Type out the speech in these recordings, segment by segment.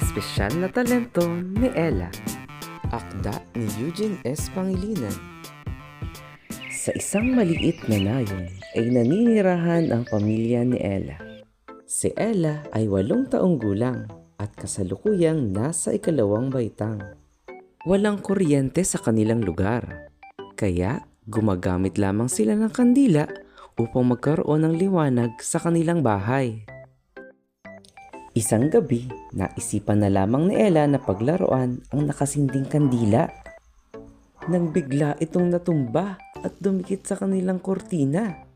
Espesyal na talento ni Ella. Akda ni Eugene S. Pangilinan. Sa isang maliit na nayon ay naninirahan ang pamilya ni Ella. Si Ella ay 8 taong gulang at kasalukuyang nasa 2 baitang. Walang kuryente sa kanilang lugar, kaya gumagamit lamang sila ng kandila upang magkaroon ng liwanag sa kanilang bahay. Isang gabi, naisipan na lamang ni Ella na paglaruan ang nakasinding kandila. Nang bigla itong natumba at dumikit sa kanilang kortina.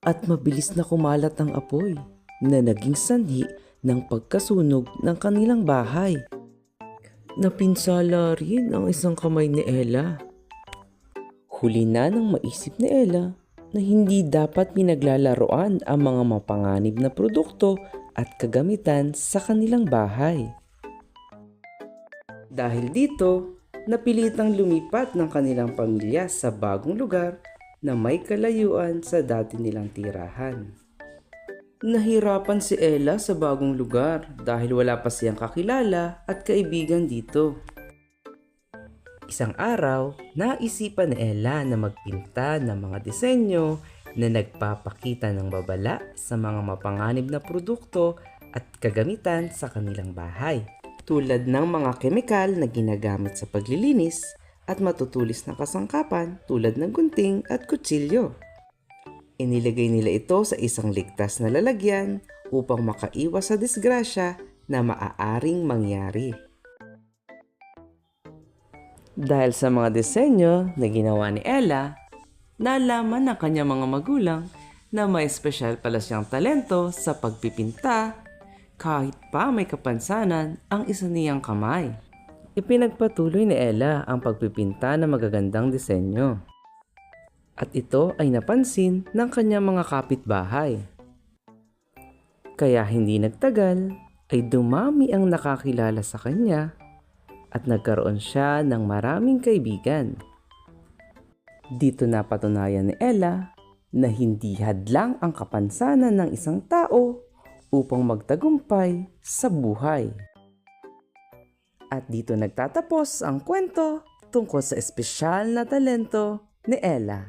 At mabilis na kumalat ang apoy na naging sanhi ng pagkasunog ng kanilang bahay. Napinsala rin ang isang kamay ni Ella. Huli na nang maisip ni Ella na hindi dapat pinaglalaroan ang mga mapanganib na produkto at kagamitan sa kanilang bahay. Dahil dito, napilitang lumipat ng kanilang pamilya sa bagong lugar na may kalayuan sa dati nilang tirahan. Nahirapan si Ella sa bagong lugar dahil wala pa siyang kakilala at kaibigan dito. Isang araw, naisipan ni Ella na magpinta ng mga disenyo na nagpapakita ng babala sa mga mapanganib na produkto at kagamitan sa kanilang bahay, tulad ng mga kemikal na ginagamit sa paglilinis at matutulis na kasangkapan tulad ng gunting at kutsilyo. Inilagay nila ito sa isang ligtas na lalagyan upang makaiwas sa disgrasya na maaaring mangyari. Dahil sa mga disenyo na ginawa ni Ella, nalaman ng kanyang mga magulang na may espesyal pala siyang talento sa pagpipinta kahit pa may kapansanan ang isa niyang kamay. Ipinagpatuloy ni Ella ang pagpipinta ng magagandang disenyo. At ito ay napansin ng kanyang mga kapitbahay. Kaya hindi nagtagal ay dumami ang nakakilala sa kanya at nagkaroon siya ng maraming kaibigan. Dito napatunayan ni Ella na hindi hadlang ang kapansanan ng isang tao upang magtagumpay sa buhay. At dito nagtatapos ang kwento tungkol sa espesyal na talento ni Ella.